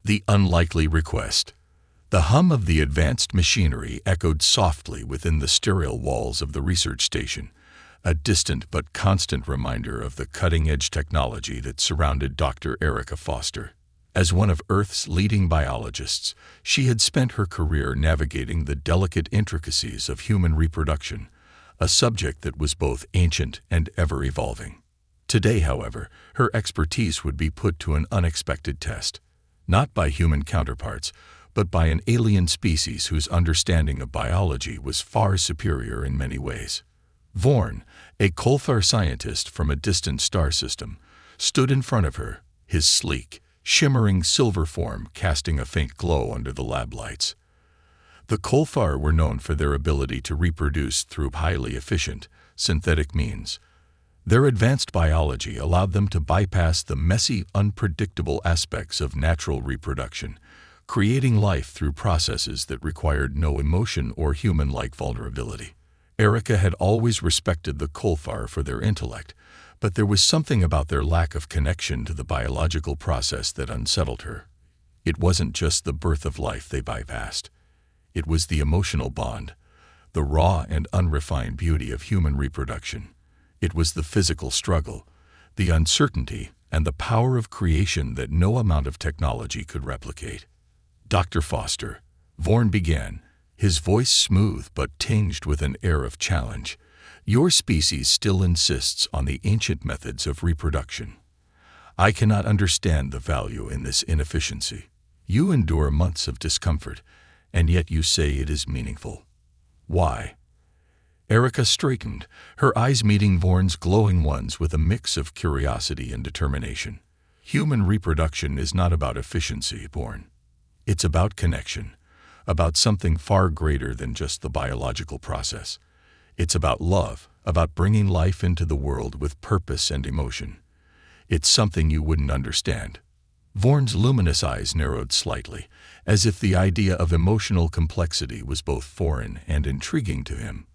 The unlikely request. The hum of the advanced machinery echoed softly within the sterile walls of the research station, a distant but constant reminder of the cutting-edge technology that surrounded Dr. Erica Foster. As one of Earth's leading biologists, she had spent her career navigating the delicate intricacies of human reproduction, a subject that was both ancient and ever-evolving. Today, however, her expertise would be put to an unexpected test, not by human counterparts, but by an alien species whose understanding of biology was far superior in many ways. Vorn, a Kolthar scientist from a distant star system, stood in front of her, his sleek, shimmering silver form casting a faint glow under the lab lights. The Kolthar were known for their ability to reproduce through highly efficient, synthetic means. Their advanced biology allowed them to bypass the messy, unpredictable aspects of natural reproduction, creating life through processes that required no emotion or human-like vulnerability. Erica had always respected the Kolthar for their intellect, but there was something about their lack of connection to the biological process that unsettled her. It wasn't just the birth of life they bypassed. It was the emotional bond, the raw and unrefined beauty of human reproduction. It was the physical struggle, the uncertainty, and the power of creation that no amount of technology could replicate. Dr. Foster, Vorn began, his voice smooth but tinged with an air of challenge. Your species still insists on the ancient methods of reproduction. I cannot understand the value in this inefficiency. You endure months of discomfort, and yet you say it is meaningful. Why? Erica straightened, her eyes meeting Vorn's glowing ones with a mix of curiosity and determination. Human reproduction is not about efficiency, Vorn. It's about connection, about something far greater than just the biological process. It's about love, about bringing life into the world with purpose and emotion. It's something you wouldn't understand. Vorn's luminous eyes narrowed slightly, as if the idea of emotional complexity was both foreign and intriguing to him.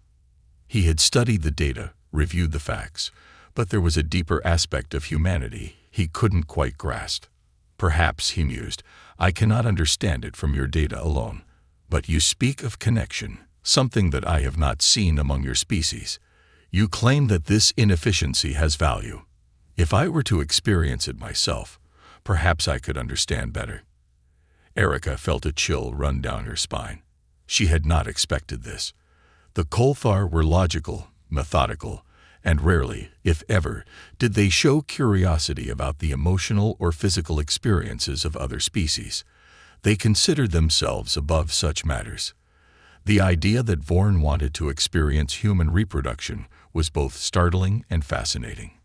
He had studied the data, reviewed the facts, but there was a deeper aspect of humanity he couldn't quite grasp. Perhaps, he mused, I cannot understand it from your data alone. But you speak of connection, something that I have not seen among your species. You claim that this inefficiency has value. If I were to experience it myself, perhaps I could understand better. Erica felt a chill run down her spine. She had not expected this. The Kolthar were logical, methodical, and rarely, if ever, did they show curiosity about the emotional or physical experiences of other species. They considered themselves above such matters. The idea that Vorn wanted to experience human reproduction was both startling and fascinating.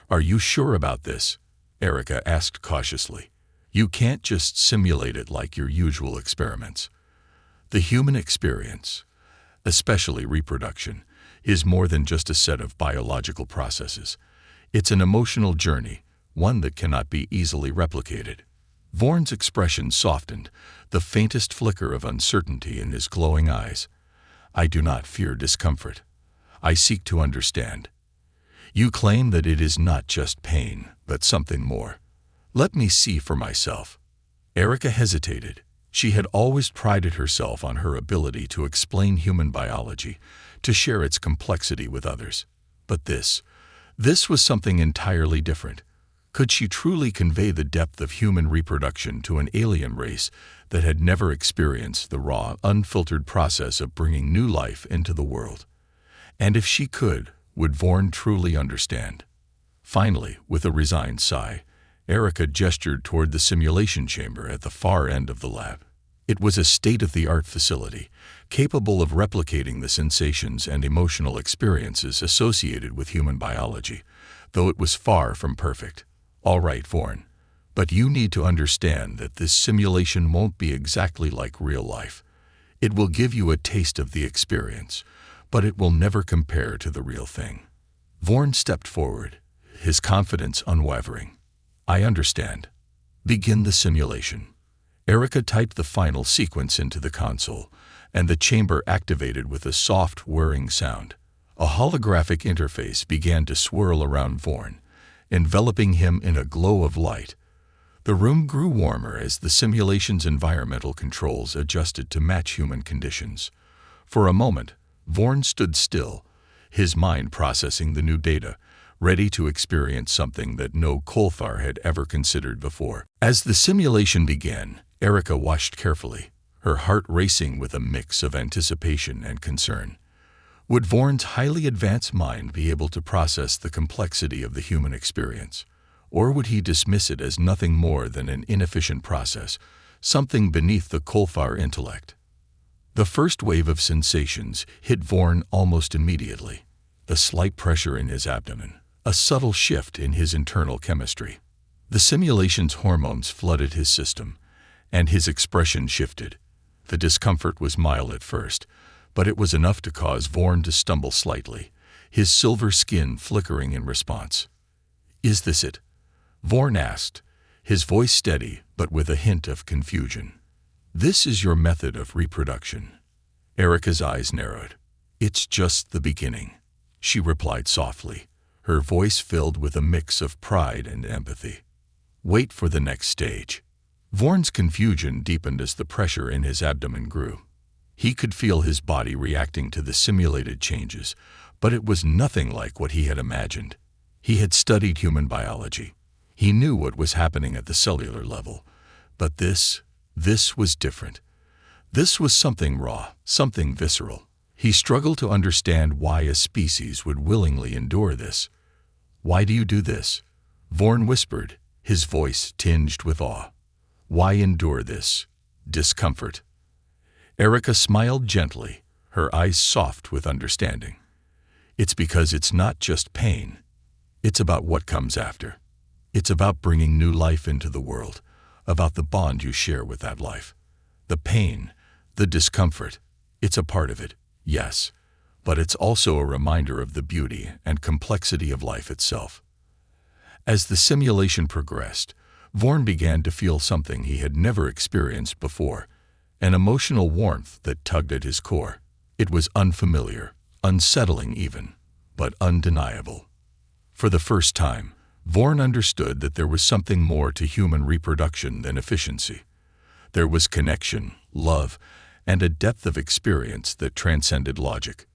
Are you sure about this? Erica asked cautiously. You can't just simulate it like your usual experiments. The human experience, especially reproduction, is more than just a set of biological processes. It's an emotional journey, one that cannot be easily replicated. Vorn's expression softened, the faintest flicker of uncertainty in his glowing eyes. I do not fear discomfort. I seek to understand. You claim that it is not just pain, but something more. Let me see for myself. Erica hesitated. She had always prided herself on her ability to explain human biology, to share its complexity with others. But this was something entirely different. Could she truly convey the depth of human reproduction to an alien race that had never experienced the raw, unfiltered process of bringing new life into the world? And if she could, would Vorn truly understand? Finally, with a resigned sigh, Erica gestured toward the simulation chamber at the far end of the lab. It was a state-of-the-art facility, capable of replicating the sensations and emotional experiences associated with human biology, though it was far from perfect. All right, Vorn, but you need to understand that this simulation won't be exactly like real life. It will give you a taste of the experience, but it will never compare to the real thing. Vorn stepped forward, his confidence unwavering. I understand. Begin the simulation. Erica typed the final sequence into the console, and the chamber activated with a soft, whirring sound. A holographic interface began to swirl around Vorn, enveloping him in a glow of light. The room grew warmer as the simulation's environmental controls adjusted to match human conditions. For a moment, Vorn stood still, his mind processing the new data, ready to experience something that no Kolthar had ever considered before. As the simulation began, Erica watched carefully, her heart racing with a mix of anticipation and concern. Would Vorn's highly advanced mind be able to process the complexity of the human experience? Or would he dismiss it as nothing more than an inefficient process, something beneath the Kolthar intellect? The first wave of sensations hit Vorn almost immediately. The slight pressure in his abdomen, a subtle shift in his internal chemistry. The simulation's hormones flooded his system, and his expression shifted. The discomfort was mild at first, but it was enough to cause Vorn to stumble slightly, his silver skin flickering in response. "Is this it?" Vorn asked, his voice steady but with a hint of confusion. "This is your method of reproduction." Erica's eyes narrowed. "It's just the beginning," she replied softly, her voice filled with a mix of pride and empathy. "Wait for the next stage." Vorn's confusion deepened as the pressure in his abdomen grew. He could feel his body reacting to the simulated changes, but it was nothing like what he had imagined. He had studied human biology. He knew what was happening at the cellular level. But this was different. This was something raw, something visceral. He struggled to understand why a species would willingly endure this. "Why do you do this?" Vorn whispered, his voice tinged with awe. "Why endure this discomfort?" Erica smiled gently, her eyes soft with understanding. "It's because it's not just pain. It's about what comes after. It's about bringing new life into the world, about the bond you share with that life. The pain, the discomfort, it's a part of it, yes, but it's also a reminder of the beauty and complexity of life itself." As the simulation progressed, Vorn began to feel something he had never experienced before, an emotional warmth that tugged at his core. It was unfamiliar, unsettling even, but undeniable. For the first time, Vorn understood that there was something more to human reproduction than efficiency. There was connection, love, and a depth of experience that transcended logic.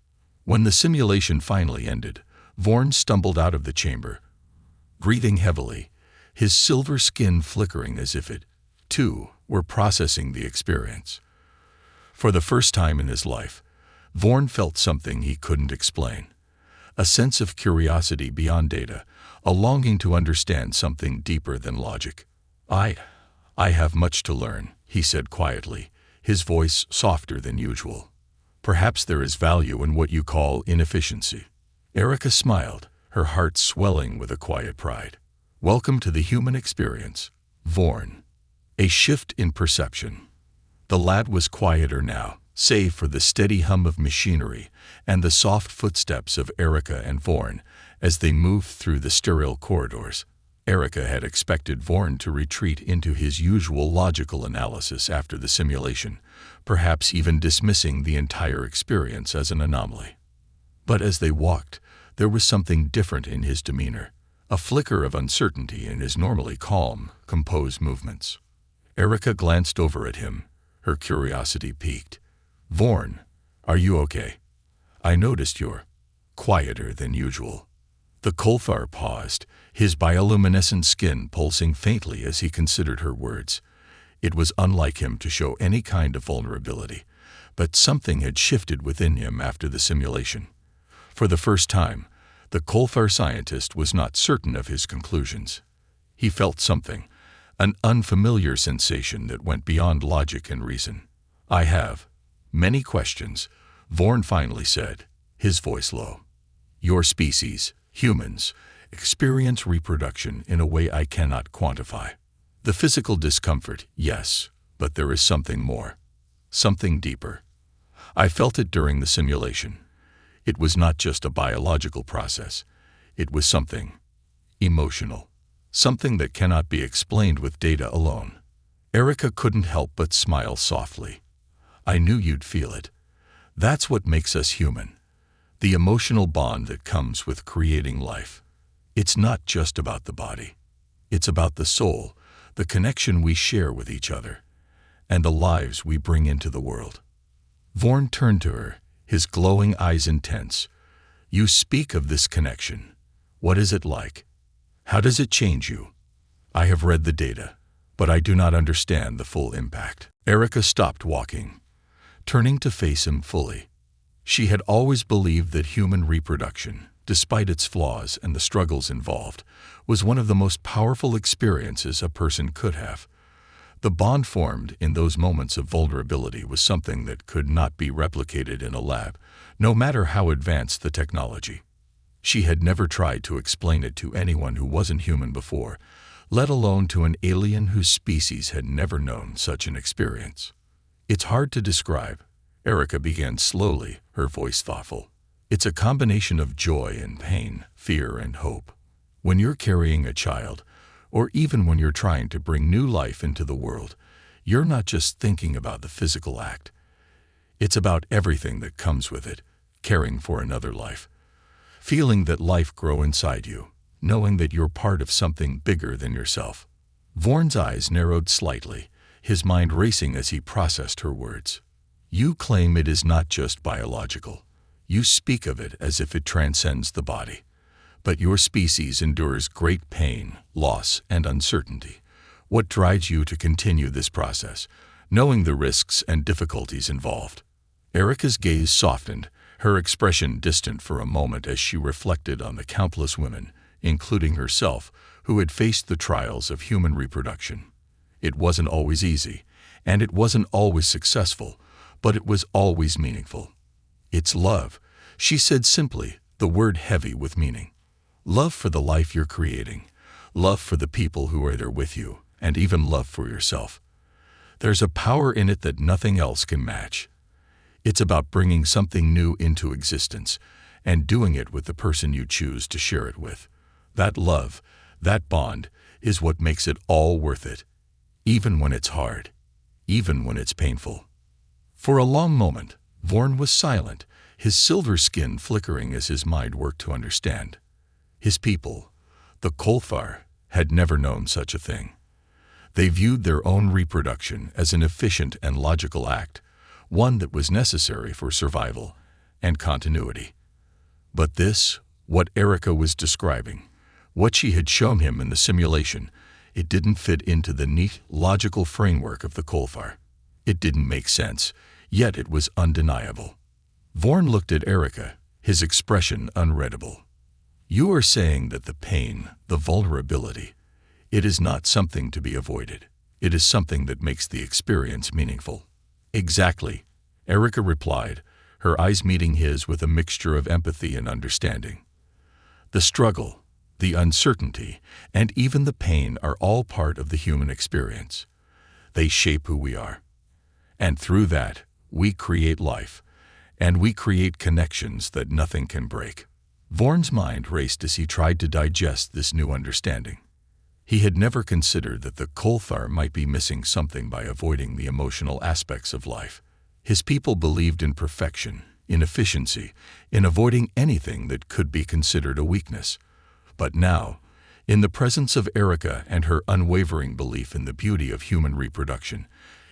When the simulation finally ended, Vorn stumbled out of the chamber, breathing heavily, his silver skin flickering as if it, too, were processing the experience. For the first time in his life, Vorn felt something he couldn't explain. A sense of curiosity beyond data, a longing to understand something deeper than logic. I have much to learn," he said quietly, his voice softer than usual. "Perhaps there is value in what you call inefficiency." Erica smiled, her heart swelling with a quiet pride. "Welcome to the human experience, Vorn." A shift in perception. The lad was quieter now, save for the steady hum of machinery and the soft footsteps of Erica and Vorn as they moved through the sterile corridors. Erica had expected Vorn to retreat into his usual logical analysis after the simulation, perhaps even dismissing the entire experience as an anomaly. But as they walked, there was something different in his demeanor, a flicker of uncertainty in his normally calm, composed movements. Erica glanced over at him, her curiosity piqued. "Vorn, are you okay? I noticed you're quieter than usual." The Kolthar paused, his bioluminescent skin pulsing faintly as he considered her words. It was unlike him to show any kind of vulnerability, but something had shifted within him after the simulation. For the first time, the Kolthar scientist was not certain of his conclusions. He felt something, an unfamiliar sensation that went beyond logic and reason. "I have many questions," Vorn finally said, his voice low. "Your species, humans, experience reproduction in a way I cannot quantify. The physical discomfort, yes, but there is something more, something deeper. I felt it during the simulation. It was not just a biological process. It was something emotional, something that cannot be explained with data alone." Erica couldn't help but smile softly. "I knew you'd feel it. That's what makes us human. The emotional bond that comes with creating life. It's not just about the body. It's about the soul, the connection we share with each other, and the lives we bring into the world. Vorn turned to her, his glowing eyes intense. You speak of this connection. What is it like? How does it change you? I have read the data, but I do not understand the full impact. Erica stopped walking, turning to face him fully. She had always believed that human reproduction, despite its flaws and the struggles involved, was one of the most powerful experiences a person could have. The bond formed in those moments of vulnerability was something that could not be replicated in a lab, no matter how advanced the technology. She had never tried to explain it to anyone who wasn't human before, let alone to an alien whose species had never known such an experience. It's hard to describe. Erica began slowly, her voice thoughtful. It's a combination of joy and pain, fear and hope. When you're carrying a child, or even when you're trying to bring new life into the world, you're not just thinking about the physical act. It's about everything that comes with it, caring for another life. Feeling that life grow inside you, knowing that you're part of something bigger than yourself. Vorn's eyes narrowed slightly, his mind racing as he processed her words. You claim it is not just biological. You speak of it as if it transcends the body. But your species endures great pain, loss, and uncertainty. What drives you to continue this process, knowing the risks and difficulties involved? Erica's gaze softened, her expression distant for a moment as she reflected on the countless women, including herself, who had faced the trials of human reproduction. It wasn't always easy, and it wasn't always successful, but it was always meaningful. It's love, she said simply, the word heavy with meaning. Love for the life you're creating, love for the people who are there with you, and even love for yourself. There's a power in it that nothing else can match. It's about bringing something new into existence and doing it with the person you choose to share it with. That love, that bond, is what makes it all worth it, even when it's hard, even when it's painful. For a long moment, Vorn was silent, his silver skin flickering as his mind worked to understand. His people, the Kolthar, had never known such a thing. They viewed their own reproduction as an efficient and logical act, one that was necessary for survival and continuity. But this, what Erica was describing, what she had shown him in the simulation, it didn't fit into the neat, logical framework of the Kolthar. It didn't make sense, yet it was undeniable. Vorn looked at Erica, his expression unreadable. You are saying that the pain, the vulnerability, it is not something to be avoided. It is something that makes the experience meaningful. Exactly, Erica replied, her eyes meeting his with a mixture of empathy and understanding. The struggle, the uncertainty, and even the pain are all part of the human experience. They shape who we are. And through that, we create life, and we create connections that nothing can break. Vorn's mind raced as he tried to digest this new understanding. He had never considered that the Kolthar might be missing something by avoiding the emotional aspects of life. His people believed in perfection, in efficiency, in avoiding anything that could be considered a weakness. But now, in the presence of Erica and her unwavering belief in the beauty of human reproduction,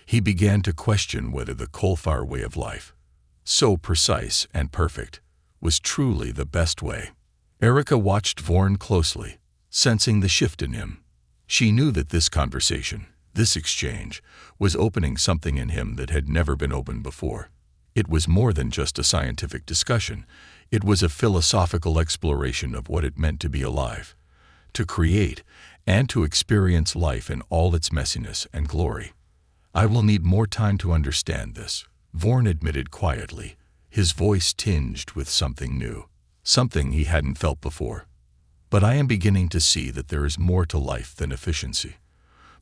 he began to question whether the Kolthar way of life, so precise and perfect, was truly the best way. Erica watched Vorn closely, sensing the shift in him. She knew that this conversation, this exchange, was opening something in him that had never been opened before. It was more than just a scientific discussion. It was a philosophical exploration of what it meant to be alive, to create, and to experience life in all its messiness and glory. I will need more time to understand this, Vorn admitted quietly, his voice tinged with something new, something he hadn't felt before. But I am beginning to see that there is more to life than efficiency.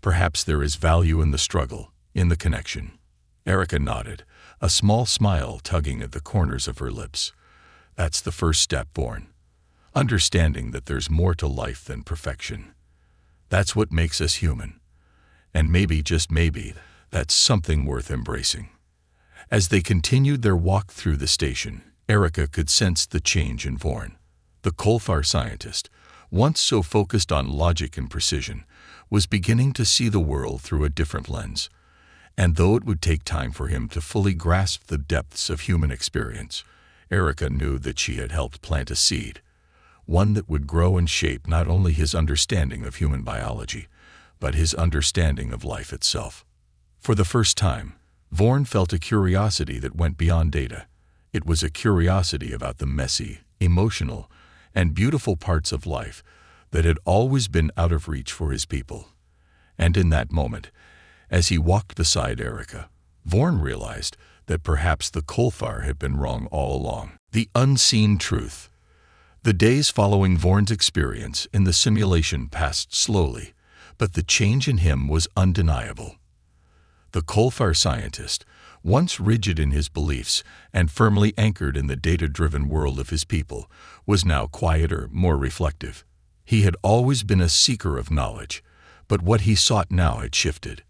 Perhaps there is value in the struggle, in the connection. Erica nodded, a small smile tugging at the corners of her lips. That's the first step, Vorn. Understanding that there's more to life than perfection. That's what makes us human. And maybe, just maybe, that's something worth embracing. As they continued their walk through the station, Erica could sense the change in Vorn. The Kolthar scientist, once so focused on logic and precision, was beginning to see the world through a different lens. And though it would take time for him to fully grasp the depths of human experience, Erica knew that she had helped plant a seed, one that would grow and shape not only his understanding of human biology, but his understanding of life itself. For the first time, Vorn felt a curiosity that went beyond data. It was a curiosity about the messy, emotional, and beautiful parts of life that had always been out of reach for his people. And in that moment, as he walked beside Erica, Vorn realized that perhaps the Kolfar had been wrong all along. The unseen truth. The days following Vorn's experience in the simulation passed slowly, but the change in him was undeniable. The Kolfar scientist, once rigid in his beliefs and firmly anchored in the data-driven world of his people, was now quieter, more reflective. He had always been a seeker of knowledge, but what he sought now had shifted.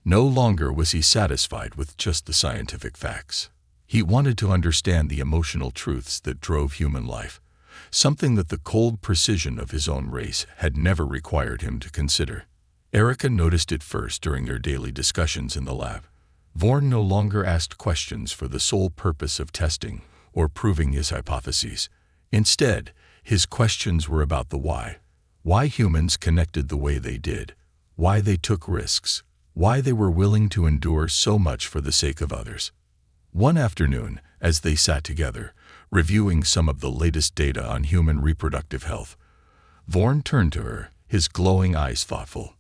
No longer was he satisfied with just the scientific facts. He wanted to understand the emotional truths that drove human life, something that the cold precision of his own race had never required him to consider. Erica noticed it first during their daily discussions in the lab. Vorn no longer asked questions for the sole purpose of testing or proving his hypotheses. Instead, his questions were about the why. Why humans connected the way they did, why they took risks, why they were willing to endure so much for the sake of others. One afternoon, as they sat together, reviewing some of the latest data on human reproductive health, Vorn turned to her, his glowing eyes thoughtful.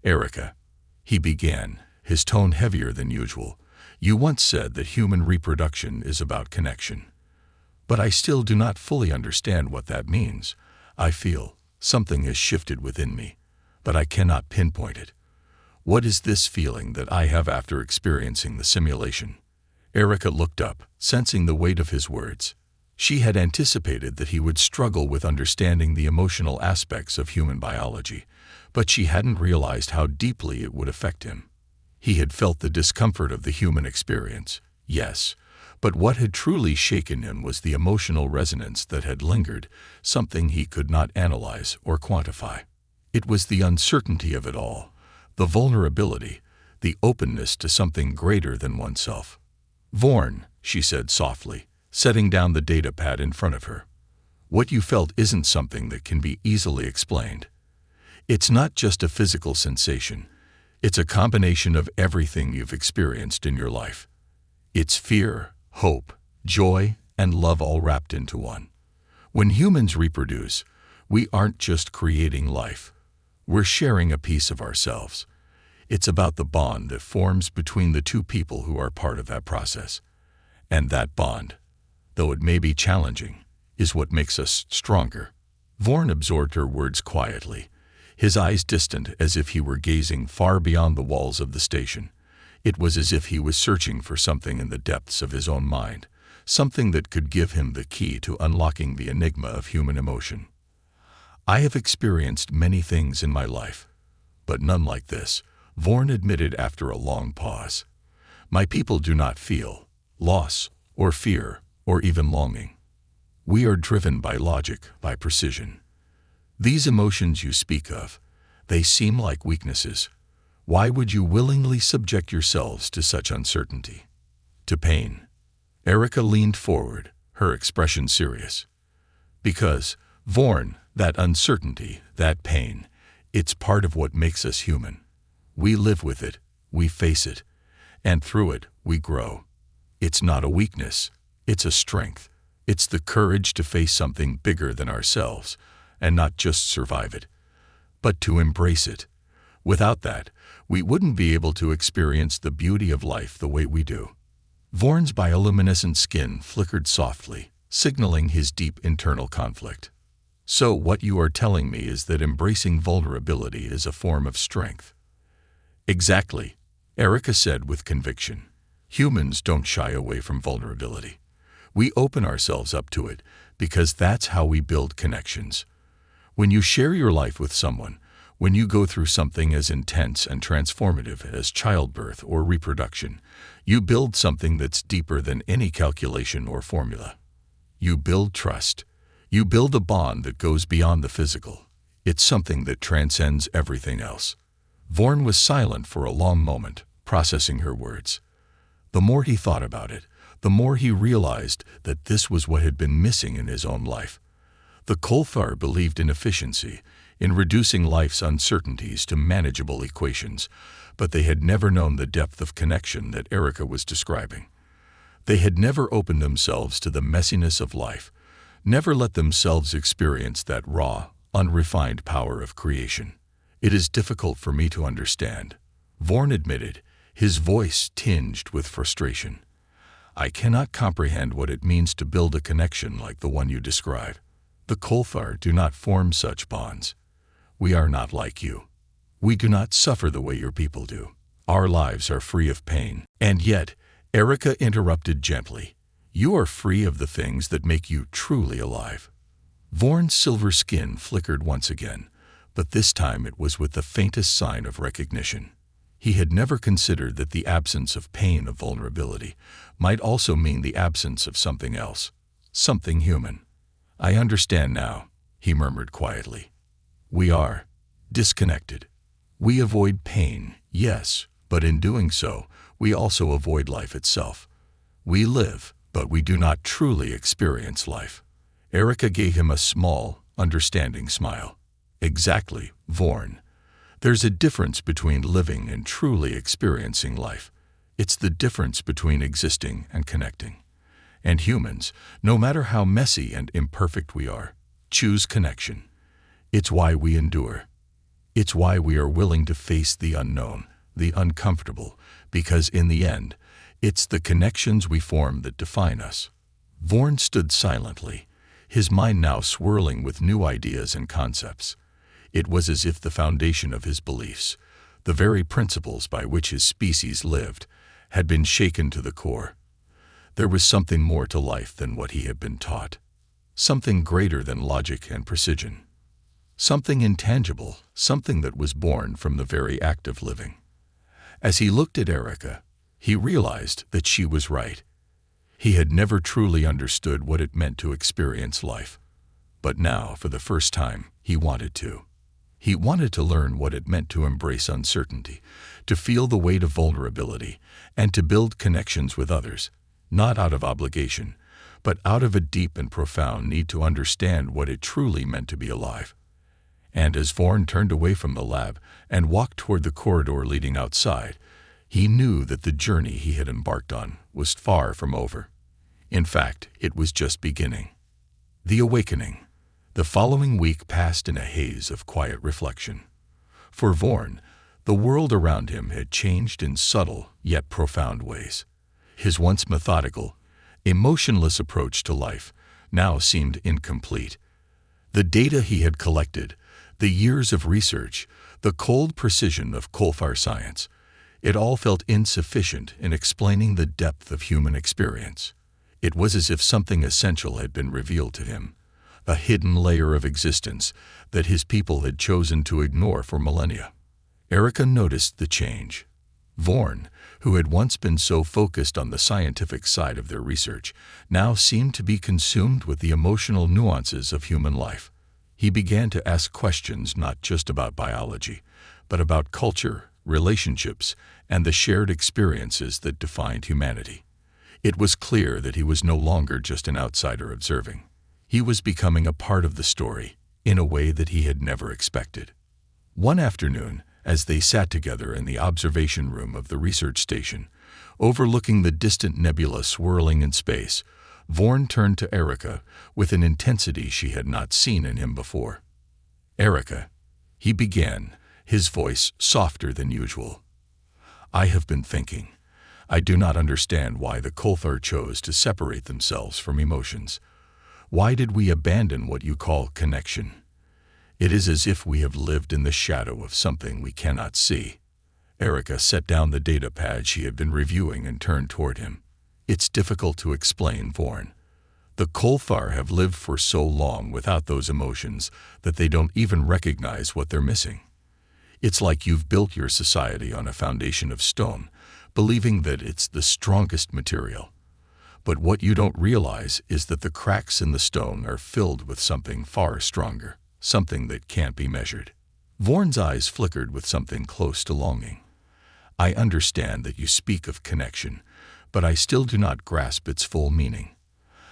"Erica," he began, his tone heavier than usual, "you once said that human reproduction is about connection. But I still do not fully understand what that means. I feel something has shifted within me, but I cannot pinpoint it. What is this feeling that I have after experiencing the simulation?" Erica looked up, sensing the weight of his words. She had anticipated that he would struggle with understanding the emotional aspects of human biology, but she hadn't realized how deeply it would affect him. He had felt the discomfort of the human experience, yes, but what had truly shaken him was the emotional resonance that had lingered, something he could not analyze or quantify. It was the uncertainty of it all, the vulnerability, the openness to something greater than oneself. "Vorn," she said softly, setting down the data pad in front of her, "what you felt isn't something that can be easily explained. It's not just a physical sensation. It's a combination of everything you've experienced in your life. It's fear, hope, joy, and love all wrapped into one. When humans reproduce, we aren't just creating life. We're sharing a piece of ourselves. It's about the bond that forms between the two people who are part of that process. And that bond, though it may be challenging, is what makes us stronger." Vorn absorbed her words quietly, his eyes distant as if he were gazing far beyond the walls of the station. It was as if he was searching for something in the depths of his own mind, something that could give him the key to unlocking the enigma of human emotion. "I have experienced many things in my life, but none like this," Vorn admitted after a long pause. "My people do not feel loss or fear or even longing. We are driven by logic, by precision. These emotions you speak of, they seem like weaknesses. Why would you willingly subject yourselves to such uncertainty? To pain?" Erica leaned forward, her expression serious. "Because, Vorn, that uncertainty, that pain, it's part of what makes us human. We live with it, we face it, and through it, we grow. It's not a weakness, it's a strength. It's the courage to face something bigger than ourselves, and not just survive it, but to embrace it. Without that, we wouldn't be able to experience the beauty of life the way we do." Vorn's bioluminescent skin flickered softly, signaling his deep internal conflict. "So what you are telling me is that embracing vulnerability is a form of strength." "Exactly," Erica said with conviction. "Humans don't shy away from vulnerability. We open ourselves up to it because that's how we build connections. When you share your life with someone, when you go through something as intense and transformative as childbirth or reproduction, you build something that's deeper than any calculation or formula. You build trust. You build a bond that goes beyond the physical. It's something that transcends everything else." Vorn was silent for a long moment, processing her words. The more he thought about it, the more he realized that this was what had been missing in his own life. The Kolthar believed in efficiency, in reducing life's uncertainties to manageable equations, but they had never known the depth of connection that Erica was describing. They had never opened themselves to the messiness of life, never let themselves experience that raw, unrefined power of creation. "It is difficult for me to understand," Vorn admitted, his voice tinged with frustration. "I cannot comprehend what it means to build a connection like the one you describe. The Kolthar do not form such bonds. We are not like you. We do not suffer the way your people do. Our lives are free of pain. And yet," Erica interrupted gently, "you are free of the things that make you truly alive." Vorn's silver skin flickered once again, but this time it was with the faintest sign of recognition. He had never considered that the absence of pain of vulnerability might also mean the absence of something else, something human. "I understand now," he murmured quietly. "We are disconnected. We avoid pain, yes, but in doing so, we also avoid life itself. We live, but we do not truly experience life." Erica gave him a small, understanding smile. "Exactly, Vorn. There's a difference between living and truly experiencing life. It's the difference between existing and connecting. And humans, no matter how messy and imperfect we are, choose connection. It's why we endure. It's why we are willing to face the unknown, the uncomfortable, because in the end, it's the connections we form that define us." Vorn stood silently, his mind now swirling with new ideas and concepts. It was as if the foundation of his beliefs, the very principles by which his species lived, had been shaken to the core. There was something more to life than what he had been taught, something greater than logic and precision, something intangible, something that was born from the very act of living. As he looked at Erica, he realized that she was right. He had never truly understood what it meant to experience life, but now, for the first time, he wanted to. He wanted to learn what it meant to embrace uncertainty, to feel the weight of vulnerability, and to build connections with others, not out of obligation, but out of a deep and profound need to understand what it truly meant to be alive. And as Vorn turned away from the lab and walked toward the corridor leading outside, he knew that the journey he had embarked on was far from over. In fact, it was just beginning. The awakening. The following week passed in a haze of quiet reflection. For Vorn, the world around him had changed in subtle yet profound ways. His once methodical, emotionless approach to life now seemed incomplete. The data he had collected, the years of research, the cold precision of Kolthar science, it all felt insufficient in explaining the depth of human experience. It was as if something essential had been revealed to him, a hidden layer of existence that his people had chosen to ignore for millennia. Erica noticed the change. Vorn, who had once been so focused on the scientific side of their research, now seemed to be consumed with the emotional nuances of human life. He began to ask questions not just about biology, but about culture, relationships, and the shared experiences that defined humanity. It was clear that he was no longer just an outsider observing. He was becoming a part of the story, in a way that he had never expected. One afternoon, as they sat together in the observation room of the research station, overlooking the distant nebula swirling in space, Vorn turned to Erica with an intensity she had not seen in him before. "Erica," he began, his voice softer than usual, "I have been thinking. I do not understand why the Kolthar chose to separate themselves from emotions. Why did we abandon what you call connection? It is as if we have lived in the shadow of something we cannot see." Erica set down the data pad she had been reviewing and turned toward him. "It's difficult to explain, Vorn. The Kolthar have lived for so long without those emotions that they don't even recognize what they're missing. It's like you've built your society on a foundation of stone, believing that it's the strongest material. But what you don't realize is that the cracks in the stone are filled with something far stronger, something that can't be measured." Vorn's eyes flickered with something close to longing. I understand that you speak of connection, but I still do not grasp its full meaning.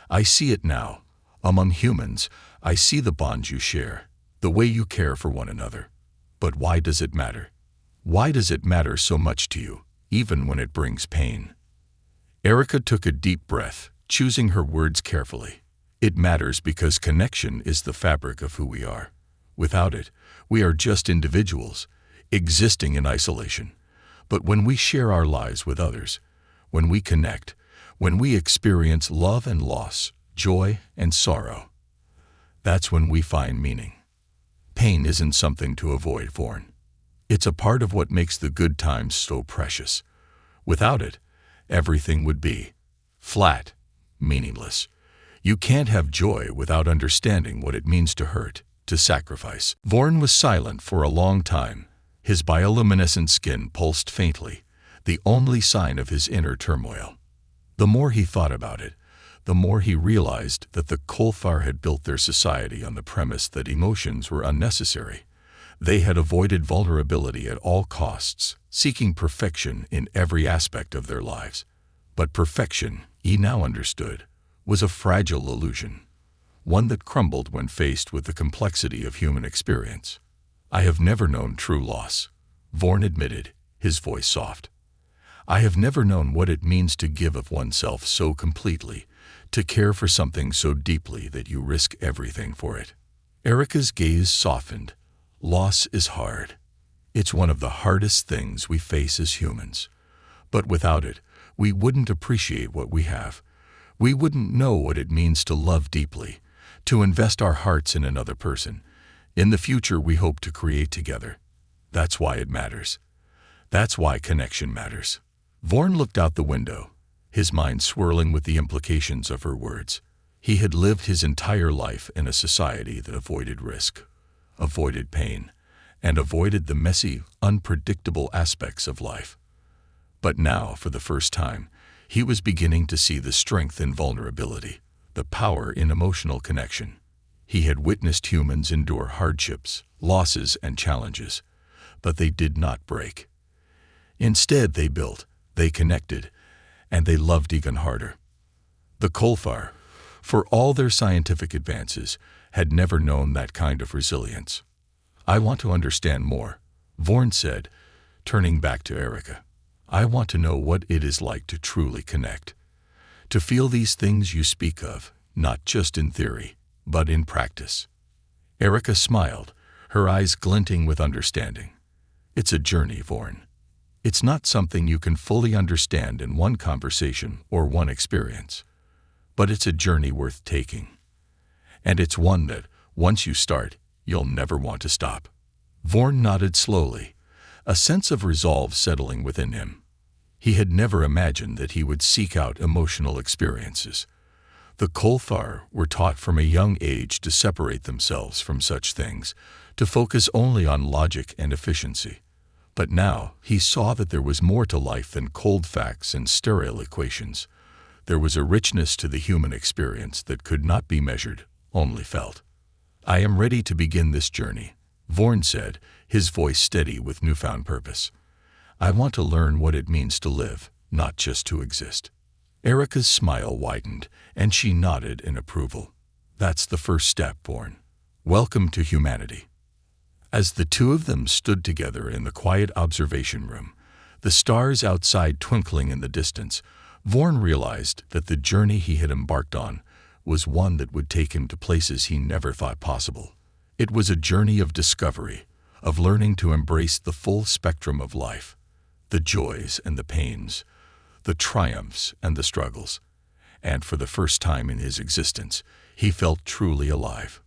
I see it now. Among humans, I see the bonds you share, the way you care for one another. But why does it matter? Why does it matter so much to you, even when it brings pain? Erica took a deep breath, choosing her words carefully. It matters because connection is the fabric of who we are. Without it, we are just individuals, existing in isolation. But when we share our lives with others, when we connect, when we experience love and loss, joy and sorrow, that's when we find meaning. Pain isn't something to avoid, Vorn. It's a part of what makes the good times so precious. Without it, everything would be flat, meaningless. You can't have joy without understanding what it means to hurt, to sacrifice. Vorn was silent for a long time. His bioluminescent skin pulsed faintly, the only sign of his inner turmoil. The more he thought about it, the more he realized that the Kolthar had built their society on the premise that emotions were unnecessary. They had avoided vulnerability at all costs, seeking perfection in every aspect of their lives. But perfection, he now understood, was a fragile illusion, one that crumbled when faced with the complexity of human experience. I have never known true loss, Vorn admitted, his voice soft. I have never known what it means to give of oneself so completely, to care for something so deeply that you risk everything for it. Erica's gaze softened. Loss is hard. It's one of the hardest things we face as humans. But without it, we wouldn't appreciate what we have. We wouldn't know what it means to love deeply, to invest our hearts in another person. In the future we hope to create together. That's why it matters. That's why connection matters. Vorn looked out the window, his mind swirling with the implications of her words. He had lived his entire life in a society that avoided risk, avoided pain, and avoided the messy, unpredictable aspects of life. But now, for the first time, he was beginning to see the strength in vulnerability, the power in emotional connection. He had witnessed humans endure hardships, losses, and challenges, but they did not break. Instead, they built, they connected, and they loved even harder. The Kolthar, for all their scientific advances, had never known that kind of resilience. I want to understand more, Vorn said, turning back to Erica. I want to know what it is like to truly connect, to feel these things you speak of, not just in theory, but in practice. Erica smiled, her eyes glinting with understanding. It's a journey, Vorn. It's not something you can fully understand in one conversation or one experience, but it's a journey worth taking. And it's one that, once you start, you'll never want to stop. Vorn nodded slowly, a sense of resolve settling within him. He had never imagined that he would seek out emotional experiences. The Kolthar were taught from a young age to separate themselves from such things, to focus only on logic and efficiency. But now he saw that there was more to life than cold facts and sterile equations. There was a richness to the human experience that could not be measured, only felt. I am ready to begin this journey, Vorn said, his voice steady with newfound purpose. I want to learn what it means to live, not just to exist. Erica's smile widened, and she nodded in approval. That's the first step, Vorn. Welcome to humanity. As the two of them stood together in the quiet observation room, the stars outside twinkling in the distance, Vorn realized that the journey he had embarked on was one that would take him to places he never thought possible. It was a journey of discovery, of learning to embrace the full spectrum of life, the joys and the pains, the triumphs and the struggles. And for the first time in his existence, he felt truly alive.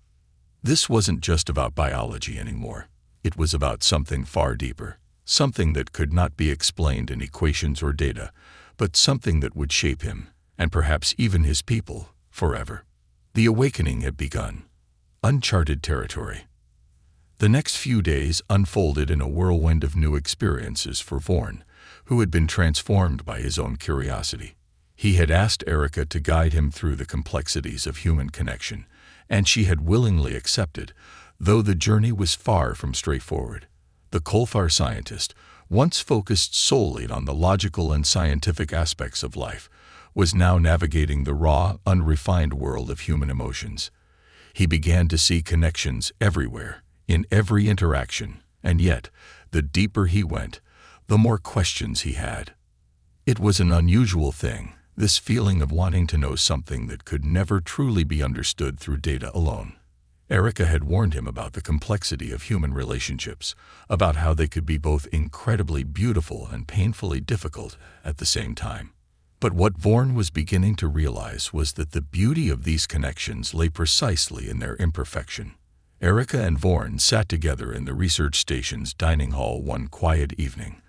This wasn't just about biology anymore. It was about something far deeper, something that could not be explained in equations or data, but something that would shape him, and perhaps even his people, forever. The awakening had begun. Uncharted territory. The next few days unfolded in a whirlwind of new experiences for Vorn, who had been transformed by his own curiosity. He had asked Erica to guide him through the complexities of human connection, and she had willingly accepted, Though the journey was far from straightforward, the Kolfar scientist, once focused solely on the logical and scientific aspects of life, was now navigating the raw, unrefined world of human emotions. He began to see connections everywhere, in every interaction, and yet, the deeper he went, the more questions he had. It was an unusual thing, this feeling of wanting to know something that could never truly be understood through data alone. Erica had warned him about the complexity of human relationships, about how they could be both incredibly beautiful and painfully difficult at the same time. But what Vorn was beginning to realize was that the beauty of these connections lay precisely in their imperfection. Erica and Vorn sat together in the research station's dining hall one quiet evening,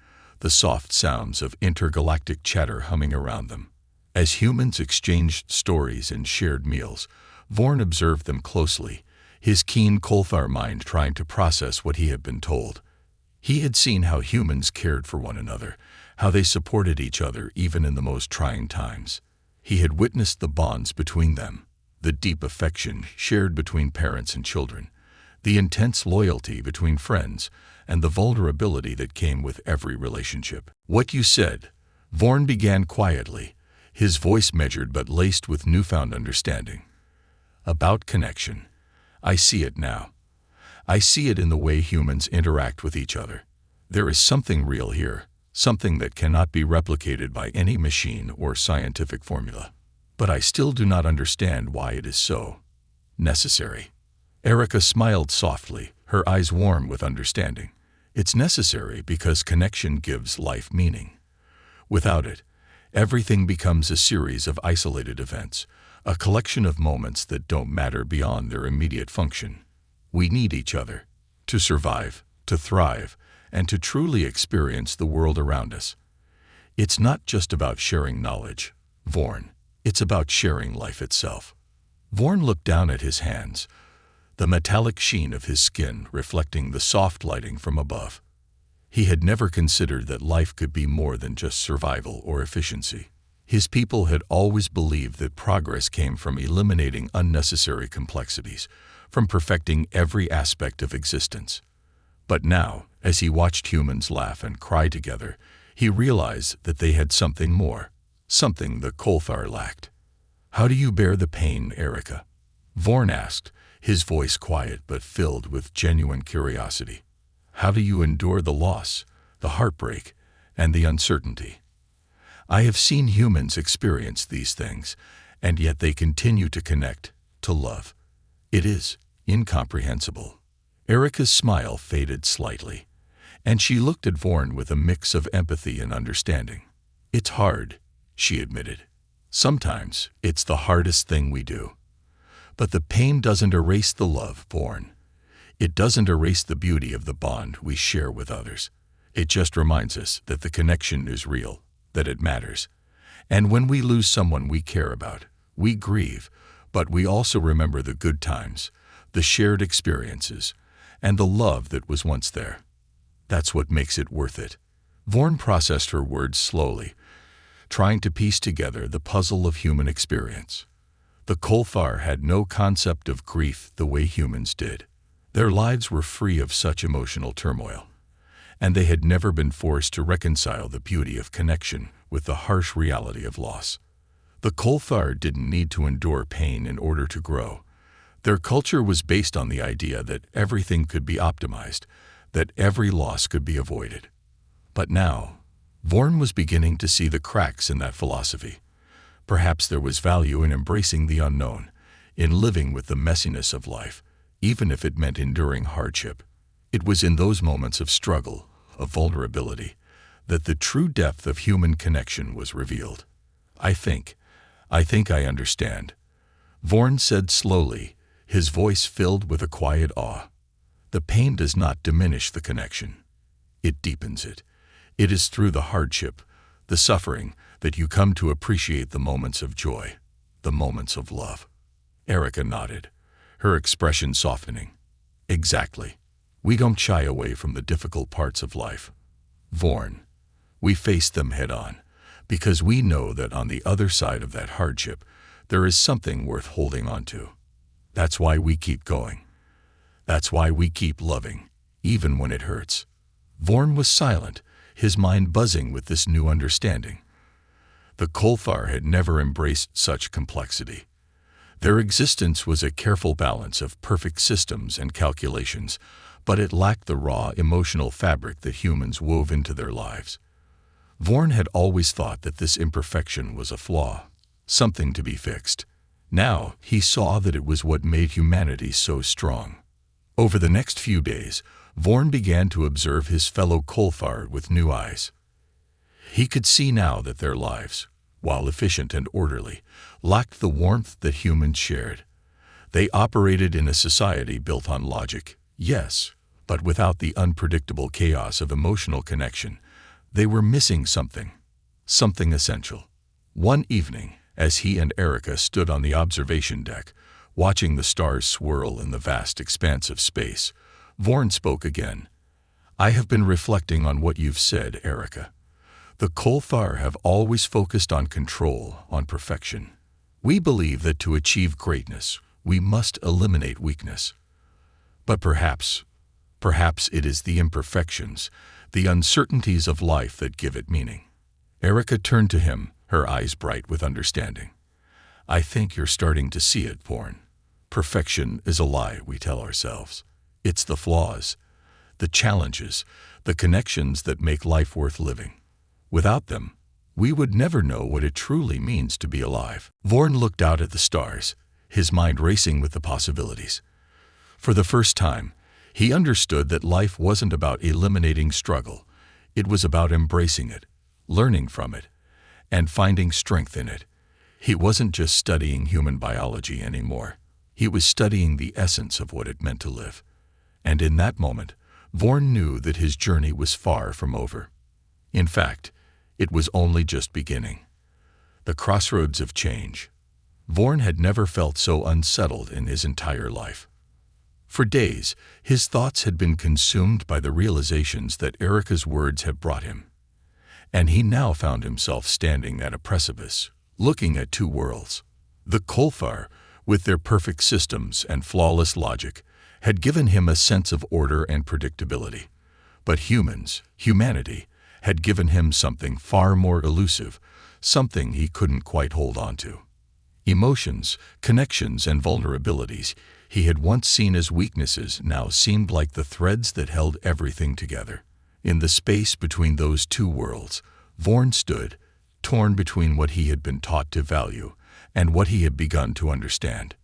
the soft sounds of intergalactic chatter humming around them. As humans exchanged stories and shared meals, Vorn observed them closely, his keen Kolfar mind trying to process what he had been told. He had seen how humans cared for one another, how they supported each other even in the most trying times. He had witnessed the bonds between them, the deep affection shared between parents and children, the intense loyalty between friends, and the vulnerability that came with every relationship. "What you said," Vorn began quietly, his voice measured but laced with newfound understanding. "About connection. I see it now. I see it in the way humans interact with each other. There is something real here, something that cannot be replicated by any machine or scientific formula. But I still do not understand why it is so necessary." Erica smiled softly, her eyes warm with understanding. "It's necessary because connection gives life meaning. Without it, everything becomes a series of isolated events, a collection of moments that don't matter beyond their immediate function. We need each other to survive, to thrive, and to truly experience the world around us. It's not just about sharing knowledge, Vorn. It's about sharing life itself." Vorn looked down at his hands, the metallic sheen of his skin reflecting the soft lighting from above. He had never considered that life could be more than just survival or efficiency. His people had always believed that progress came from eliminating unnecessary complexities, from perfecting every aspect of existence. But now, as he watched humans laugh and cry together, he realized that they had something more, something the Kolthar lacked. "How do you bear the pain, Erica?" Vorn asked, his voice quiet but filled with genuine curiosity. "How do you endure the loss, the heartbreak, and the uncertainty? I have seen humans experience these things, and yet they continue to connect, to love. It is incomprehensible." Erica's smile faded slightly, and she looked at Vorn with a mix of empathy and understanding. "It's hard," she admitted. "Sometimes it's the hardest thing we do. But the pain doesn't erase the love, Vorn. It doesn't erase the beauty of the bond we share with others. It just reminds us that the connection is real, that it matters. And when we lose someone we care about, we grieve, but we also remember the good times, the shared experiences, and the love that was once there. That's what makes it worth it." Vorn processed her words slowly, trying to piece together the puzzle of human experience. The Kolthar had no concept of grief the way humans did. Their lives were free of such emotional turmoil, and they had never been forced to reconcile the beauty of connection with the harsh reality of loss. The Kolthar didn't need to endure pain in order to grow. Their culture was based on the idea that everything could be optimized, that every loss could be avoided. But now, Vorn was beginning to see the cracks in that philosophy. Perhaps there was value in embracing the unknown, in living with the messiness of life, even if it meant enduring hardship. It was in those moments of struggle, of vulnerability, that the true depth of human connection was revealed. I think I understand," Vorn said slowly, his voice filled with a quiet awe. "The pain does not diminish the connection. It deepens it. It is through the hardship, the suffering, that you come to appreciate the moments of joy, the moments of love." Erica nodded, her expression softening. "Exactly. We don't shy away from the difficult parts of life, Vorn. We face them head on, because we know that on the other side of that hardship, there is something worth holding on to. That's why we keep going. That's why we keep loving, even when it hurts. Vorn was silent, his mind buzzing with this new understanding. The Kolthar had never embraced such complexity. Their existence was a careful balance of perfect systems and calculations, but it lacked the raw emotional fabric that humans wove into their lives. Vorn had always thought that this imperfection was a flaw, something to be fixed. Now he saw that it was what made humanity so strong. Over the next few days, Vorn began to observe his fellow Kolthar with new eyes. He could see now that their lives, while efficient and orderly, lacked the warmth that humans shared. They operated in a society built on logic, yes, but without the unpredictable chaos of emotional connection. They were missing something essential. One evening, as he and Erica stood on the observation deck, watching the stars swirl in the vast expanse of space, Vorn spoke again. "I have been reflecting on what you've said, Erica. The Kolthar have always focused on control, on perfection. We believe that to achieve greatness, we must eliminate weakness. But perhaps it is the imperfections, the uncertainties of life that give it meaning." Erica turned to him, her eyes bright with understanding. "I think you're starting to see it, Vorn. Perfection is a lie we tell ourselves. It's the flaws, the challenges, the connections that make life worth living. Without them, we would never know what it truly means to be alive." Vorn looked out at the stars, his mind racing with the possibilities. For the first time, he understood that life wasn't about eliminating struggle. It was about embracing it, learning from it, and finding strength in it. He wasn't just studying human biology anymore. He was studying the essence of what it meant to live. And in that moment, Vorn knew that his journey was far from over. In fact, it was only just beginning. The crossroads of change. Vorn had never felt so unsettled in his entire life. For days, his thoughts had been consumed by the realizations that Erica's words had brought him. And he now found himself standing at a precipice, looking at two worlds. The Kolthar, with their perfect systems and flawless logic, had given him a sense of order and predictability. But humanity, had given him something far more elusive, something he couldn't quite hold on to. Emotions, connections, and vulnerabilities he had once seen as weaknesses now seemed like the threads that held everything together. In the space between those two worlds, Vorn stood, torn between what he had been taught to value and what he had begun to understand.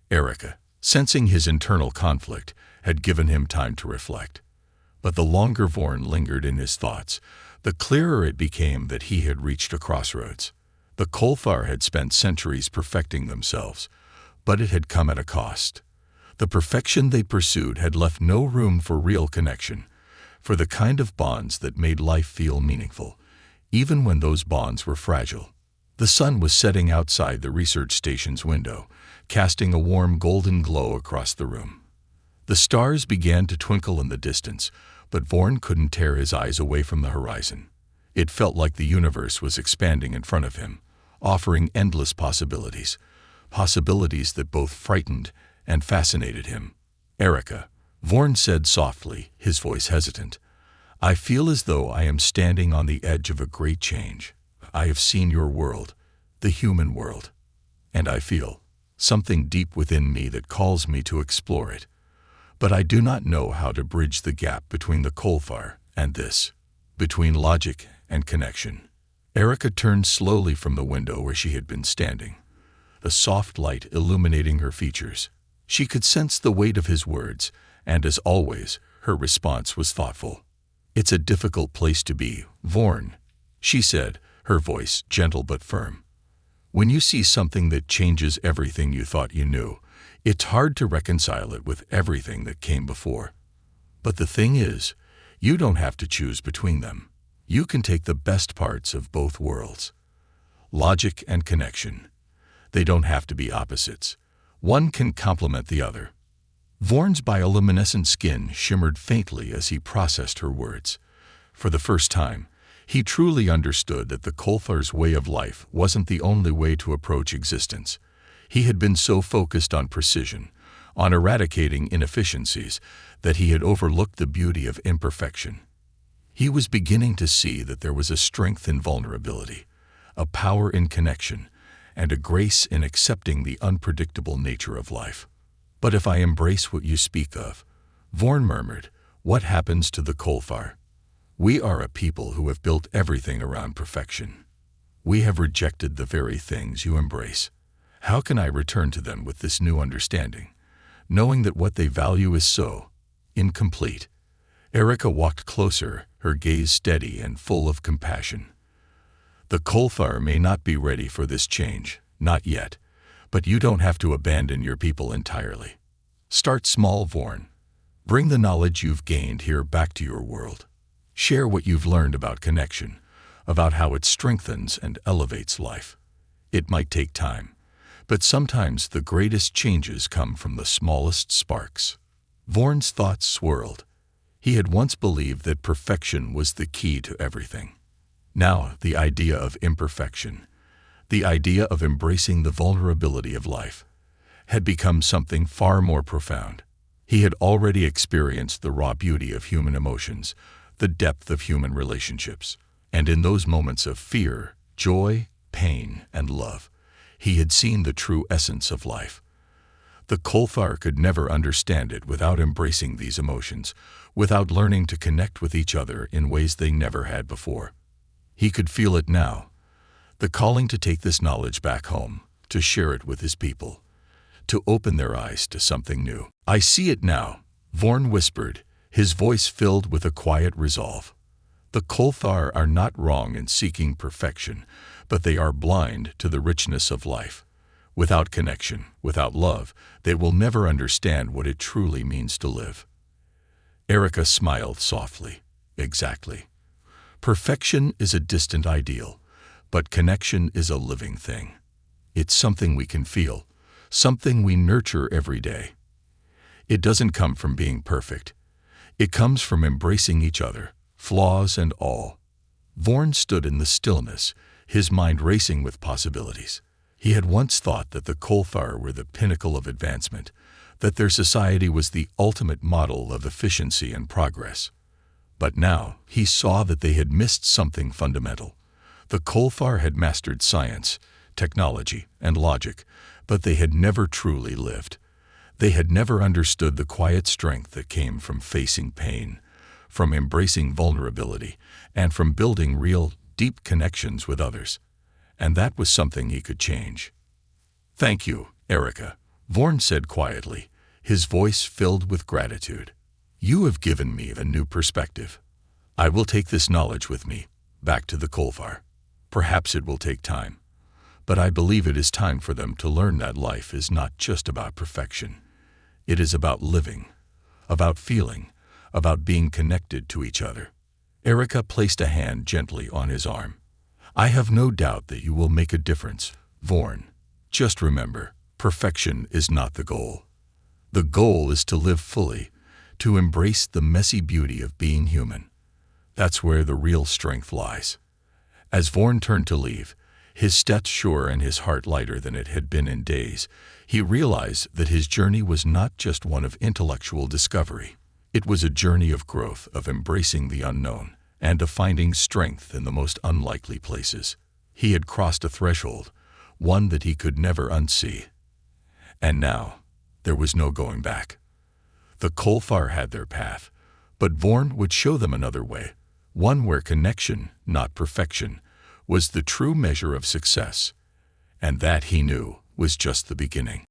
Erica, sensing his internal conflict, had given him time to reflect. But the longer Vorn lingered in his thoughts, the clearer it became that he had reached a crossroads. The Kolthar had spent centuries perfecting themselves, but it had come at a cost. The perfection they pursued had left no room for real connection, for the kind of bonds that made life feel meaningful, even when those bonds were fragile. The sun was setting outside the research station's window, casting a warm golden glow across the room. The stars began to twinkle in the distance, but Vorn couldn't tear his eyes away from the horizon. It felt like the universe was expanding in front of him, offering endless possibilities that both frightened and fascinated him. "Erica," Vorn said softly, his voice hesitant, "I feel as though I am standing on the edge of a great change. I have seen your world, the human world, and I feel something deep within me that calls me to explore it. But I do not know how to bridge the gap between the Kolthar and this, between logic and connection." Erica turned slowly from the window where she had been standing, the soft light illuminating her features. She could sense the weight of his words, and as always, her response was thoughtful. "It's a difficult place to be, Vorn," she said, her voice gentle but firm. "When you see something that changes everything you thought you knew, it's hard to reconcile it with everything that came before. But the thing is, you don't have to choose between them. You can take the best parts of both worlds. Logic and connection. They don't have to be opposites. One can complement the other." Vorn's bioluminescent skin shimmered faintly as he processed her words. For the first time, he truly understood that the Kolthar's way of life wasn't the only way to approach existence. He had been so focused on precision, on eradicating inefficiencies, that he had overlooked the beauty of imperfection. He was beginning to see that there was a strength in vulnerability, a power in connection, and a grace in accepting the unpredictable nature of life. "But if I embrace what you speak of," Vorn murmured, "what happens to the Kolfar? We are a people who have built everything around perfection. We have rejected the very things you embrace. How can I return to them with this new understanding, knowing that what they value is so incomplete?" Erica walked closer, her gaze steady and full of compassion. "The Kolfar may not be ready for this change, not yet, but you don't have to abandon your people entirely. Start small, Vorn. Bring the knowledge you've gained here back to your world. Share what you've learned about connection, about how it strengthens and elevates life. It might take time, but sometimes the greatest changes come from the smallest sparks." Vorn's thoughts swirled. He had once believed that perfection was the key to everything. Now, the idea of imperfection, the idea of embracing the vulnerability of life, had become something far more profound. He had already experienced the raw beauty of human emotions, the depth of human relationships, and in those moments of fear, joy, pain, and love, he had seen the true essence of life. The Kolfar could never understand it without embracing these emotions, without learning to connect with each other in ways they never had before. He could feel it now, the calling to take this knowledge back home, to share it with his people, to open their eyes to something new. "I see it now," Vorn whispered, his voice filled with a quiet resolve. "The Kolfar are not wrong in seeking perfection, but they are blind to the richness of life. Without connection, without love, they will never understand what it truly means to live." Erica smiled softly. "Exactly. Perfection is a distant ideal, but connection is a living thing. It's something we can feel, something we nurture every day. It doesn't come from being perfect. It comes from embracing each other, flaws and all." Vorn stood in the stillness, his mind racing with possibilities. He had once thought that the Kolfar were the pinnacle of advancement, that their society was the ultimate model of efficiency and progress. But now he saw that they had missed something fundamental. The Kolfar had mastered science, technology, and logic, but they had never truly lived. They had never understood the quiet strength that came from facing pain, from embracing vulnerability, and from building real, deep connections with others. And that was something he could change. "Thank you, Erica," Vorn said quietly, his voice filled with gratitude. "You have given me a new perspective. I will take this knowledge with me, back to the Kolfar. Perhaps it will take time, but I believe it is time for them to learn that life is not just about perfection. It is about living, about feeling, about being connected to each other." Erica placed a hand gently on his arm. "I have no doubt that you will make a difference, Vorn. Just remember, perfection is not the goal. The goal is to live fully, to embrace the messy beauty of being human. That's where the real strength lies." As Vorn turned to leave, his steps sure and his heart lighter than it had been in days, he realized that his journey was not just one of intellectual discovery. It was a journey of growth, of embracing the unknown, and of finding strength in the most unlikely places. He had crossed a threshold, one that he could never unsee. And now, there was no going back. The Kolfar had their path, but Vorn would show them another way, one where connection, not perfection, was the true measure of success. And that, he knew, was just the beginning.